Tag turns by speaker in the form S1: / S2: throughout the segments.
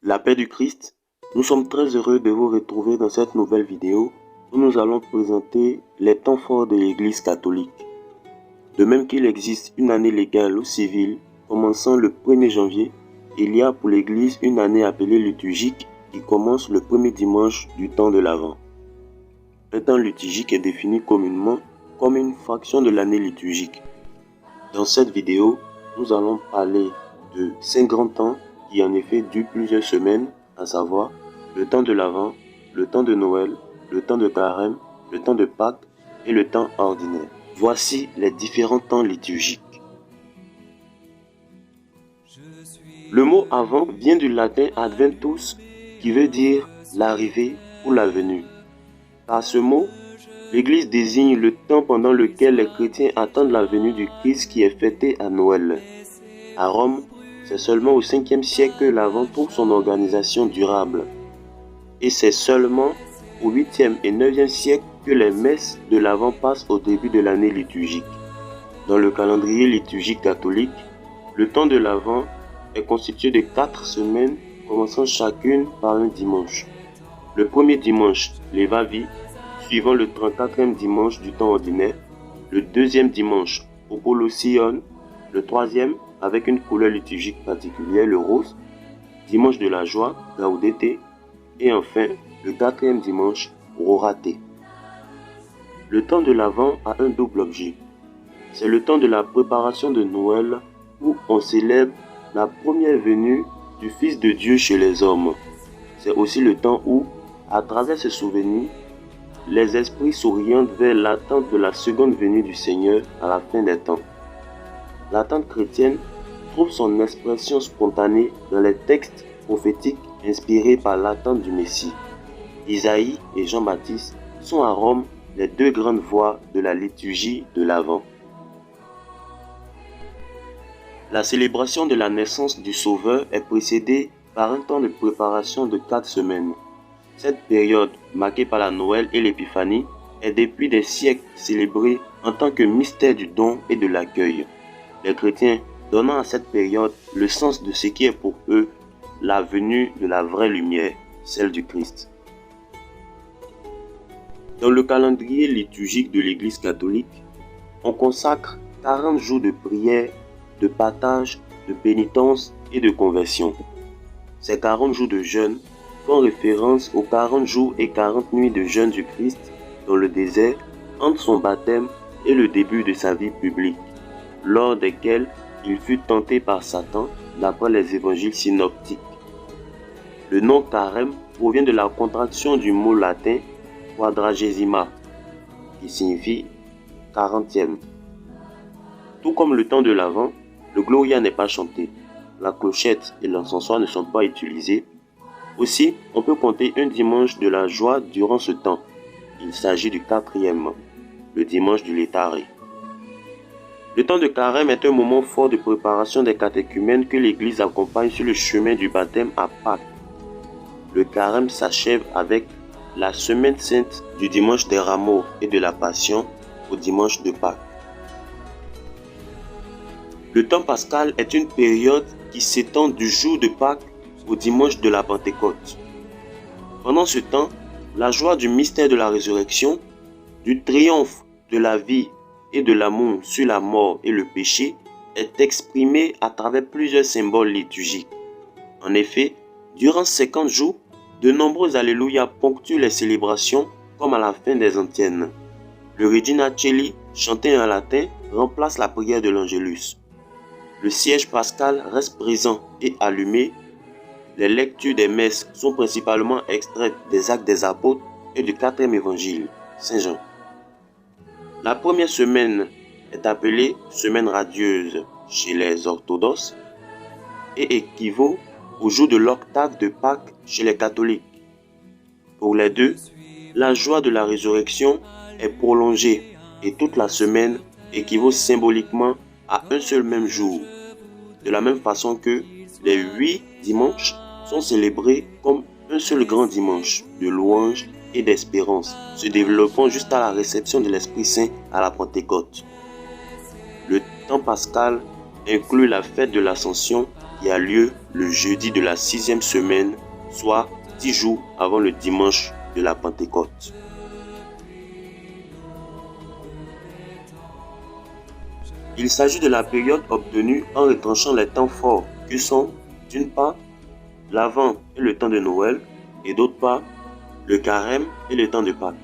S1: La paix du Christ, nous sommes très heureux de vous retrouver dans cette nouvelle vidéo où nous allons présenter les temps forts de l'Église catholique. De même qu'il existe une année légale ou civile commençant le 1er janvier, il y a pour l'Église une année appelée liturgique qui commence le premier dimanche du temps de l'Avent. Un temps liturgique est défini communément comme une fraction de l'année liturgique. Dans cette vidéo, nous allons parler de 5 grands temps qui en effet durent plusieurs semaines, à savoir le temps de l'Avent, le temps de Noël, le temps de Carême, le temps de Pâques et le temps ordinaire. Voici les différents temps liturgiques. Le mot Avant vient du latin adventus qui veut dire l'arrivée ou la venue. Par ce mot, l'Église désigne le temps pendant lequel les chrétiens attendent la venue du Christ qui est fêté à Noël. À Rome, c'est seulement au 5e siècle que l'Avent trouve son organisation durable. Et c'est seulement au 8e et 9e siècle que les messes de l'Avent passent au début de l'année liturgique. Dans le calendrier liturgique catholique, le temps de l'Avent est constitué de 4 semaines commençant chacune par un dimanche. Le premier dimanche, Levavi, suivant le 34e dimanche du temps ordinaire, le deuxième dimanche, Opolosion, le troisième, avec une couleur liturgique particulière, le rose, dimanche de la joie, Gaudete, et enfin, le quatrième dimanche, Rorate. Le temps de l'Avent a un double objet. C'est le temps de la préparation de Noël où on célèbre la première venue du Fils de Dieu chez les hommes. C'est aussi le temps où, à travers ce souvenir, les esprits s'orientent vers l'attente de la seconde venue du Seigneur à la fin des temps. L'attente chrétienne trouve son expression spontanée dans les textes prophétiques inspirés par l'attente du Messie. Isaïe et Jean-Baptiste sont à Rome les deux grandes voix de la liturgie de l'Avent. La célébration de la naissance du Sauveur est précédée par un temps de préparation de 4 semaines. Cette période, marquée par la Noël et l'Épiphanie, est depuis des siècles célébrée en tant que mystère du don et de l'accueil. Les chrétiens donnant à cette période le sens de ce qui est pour eux la venue de la vraie lumière, celle du Christ. Dans le calendrier liturgique de l'Église catholique, on consacre 40 jours de prière, de partage, de pénitence et de conversion. Ces 40 jours de jeûne font référence aux 40 jours et 40 nuits de jeûne du Christ dans le désert entre son baptême et le début de sa vie publique, lors desquels il fut tenté par Satan d'après les évangiles synoptiques. Le nom carême provient de la contraction du mot latin quadragesima, qui signifie 40e. Tout comme le temps de l'Avent, le Gloria n'est pas chanté, la clochette et l'encensoir ne sont pas utilisés. Aussi, on peut compter un dimanche de la joie durant ce temps. Il s'agit du 4e, le dimanche du Létaré. Le temps de Carême est un moment fort de préparation des catéchumènes que l'Église accompagne sur le chemin du baptême à Pâques. Le Carême s'achève avec la semaine sainte du dimanche des Rameaux et de la Passion au dimanche de Pâques. Le temps pascal est une période qui s'étend du jour de Pâques au dimanche de la Pentecôte. Pendant ce temps, la joie du mystère de la résurrection, du triomphe de la vie et de l'amour sur la mort et le péché est exprimée à travers plusieurs symboles liturgiques. En effet, durant 50 jours, de nombreux Alléluia ponctuent les célébrations comme à la fin des antiennes. Le Regina Coeli, chanté en latin, remplace la prière de l'Angélus. Le siège pascal reste présent et allumé. Les lectures des messes sont principalement extraites des Actes des Apôtres et du 4e évangile, Saint Jean. La première semaine est appelée semaine radieuse chez les orthodoxes et équivaut au jour de l'octave de Pâques chez les catholiques. Pour les deux, la joie de la résurrection est prolongée et toute la semaine équivaut symboliquement à un seul même jour. De la même façon que les 8 dimanches sont célébrés comme un seul grand dimanche de louange et d'espérance, se développant jusqu'à la réception de l'Esprit Saint à la Pentecôte. Le temps pascal inclut la fête de l'Ascension qui a lieu le jeudi de la 6e semaine, soit 10 jours avant le dimanche de la Pentecôte. Il s'agit de la période obtenue en retranchant les temps forts que sont, d'une part, l'Avent et le temps de Noël, et d'autre part, le Carême et le temps de Pâques.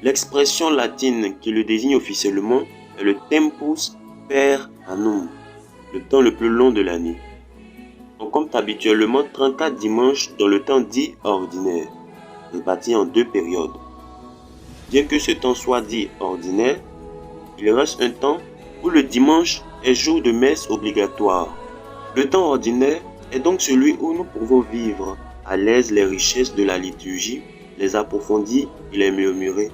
S1: L'expression latine qui le désigne officiellement est le Tempus per annum, le temps le plus long de l'année. On compte habituellement 34 dimanches dans le temps dit ordinaire, répartis en 2 périodes. Bien que ce temps soit dit ordinaire, il reste un temps où le dimanche est jour de messe obligatoire. Le temps ordinaire est donc celui où nous pouvons vivre à l'aise les richesses de la liturgie, les approfondir et les murmurer,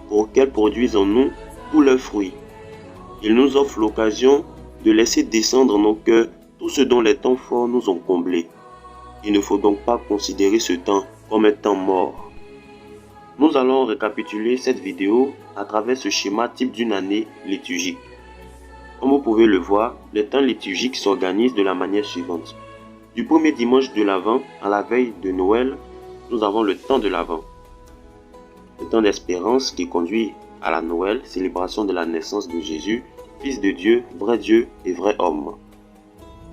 S1: pour qu'elles produisent en nous tous leurs fruits. Il nous offre l'occasion de laisser descendre en nos cœurs tout ce dont les temps forts nous ont comblés. Il ne faut donc pas considérer ce temps comme un temps mort. Nous allons récapituler cette vidéo à travers ce schéma type d'une année liturgique. Comme vous pouvez le voir, les temps liturgiques s'organisent de la manière suivante. Du premier dimanche de l'Avent à la veille de Noël, nous avons le temps de l'Avent. Le temps d'espérance qui conduit à la Noël, célébration de la naissance de Jésus, Fils de Dieu et vrai homme.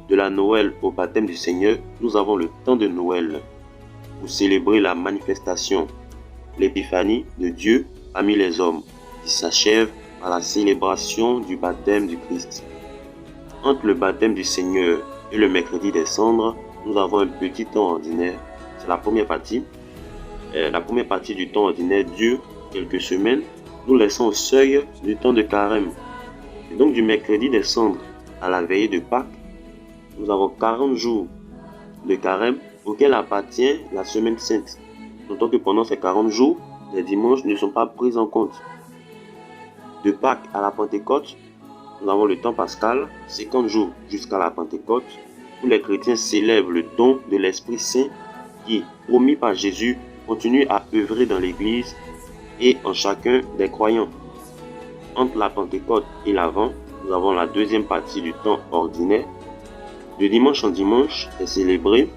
S1: De la Noël au baptême du Seigneur, nous avons le temps de Noël pour célébrer la manifestation, l'épiphanie de Dieu parmi les hommes, qui s'achève à la célébration du baptême du Christ. Entre le baptême du Seigneur et le mercredi des cendres, nous avons un petit temps ordinaire. C'est la première partie. La première partie du temps ordinaire dure quelques semaines, nous laissons au seuil du temps de carême. Et donc du mercredi des cendres à la veillée de Pâques, nous avons 40 jours de carême auquel appartient la semaine sainte. Notons que pendant ces 40 jours, les dimanches ne sont pas pris en compte. De Pâques à la Pentecôte, nous avons le temps pascal, 50 jours jusqu'à la Pentecôte, où les chrétiens célèbrent le don de l'Esprit Saint qui, promis par Jésus, continue à œuvrer dans l'Église et en chacun des croyants. Entre la Pentecôte et l'Avent, nous avons la deuxième partie du temps ordinaire. De dimanche en dimanche est célébré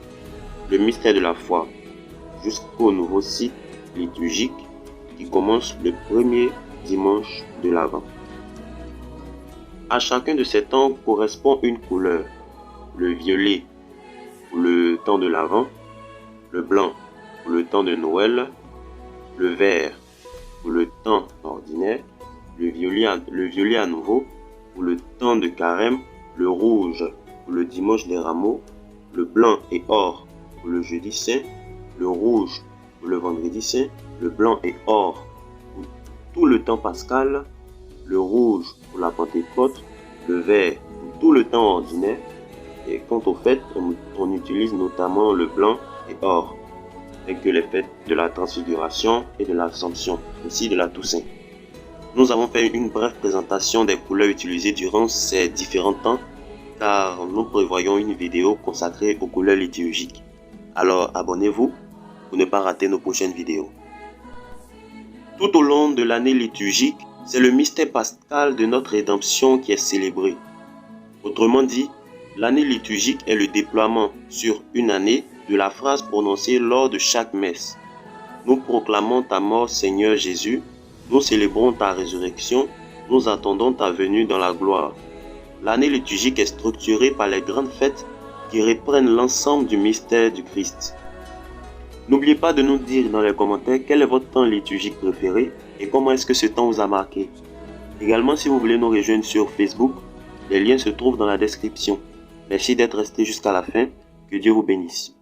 S1: le mystère de la foi, jusqu'au nouveau cycle liturgique qui commence le premier dimanche de l'Avent. À chacun de ces temps correspond une couleur. Le violet pour le temps de l'Avent, le blanc pour le temps de Noël, le vert pour le temps ordinaire, le violet à nouveau pour le temps de carême, le rouge pour le dimanche des rameaux, le blanc et or pour le jeudi saint, le rouge pour le vendredi saint, le blanc et or pour tout le temps pascal, le rouge pour la Pentecôte, le vert pour tout le temps ordinaire. Et quant aux fêtes, on utilise notamment le blanc et or, avec les fêtes de la Transfiguration et de l'Assomption, ainsi de la Toussaint. Nous avons fait une brève présentation des couleurs utilisées durant ces différents temps, car nous prévoyons une vidéo consacrée aux couleurs liturgiques. Alors abonnez-vous pour ne pas rater nos prochaines vidéos. Tout au long de l'année liturgique, c'est le mystère pascal de notre rédemption qui est célébré. Autrement dit, l'année liturgique est le déploiement sur une année de la phrase prononcée lors de chaque messe. Nous proclamons ta mort, Seigneur Jésus, nous célébrons ta résurrection, nous attendons ta venue dans la gloire. L'année liturgique est structurée par les grandes fêtes qui reprennent l'ensemble du mystère du Christ. N'oubliez pas de nous dire dans les commentaires quel est votre temps liturgique préféré et comment est-ce que ce temps vous a marqué. Également, si vous voulez nous rejoindre sur Facebook, les liens se trouvent dans la description. Merci d'être resté jusqu'à la fin. Que Dieu vous bénisse.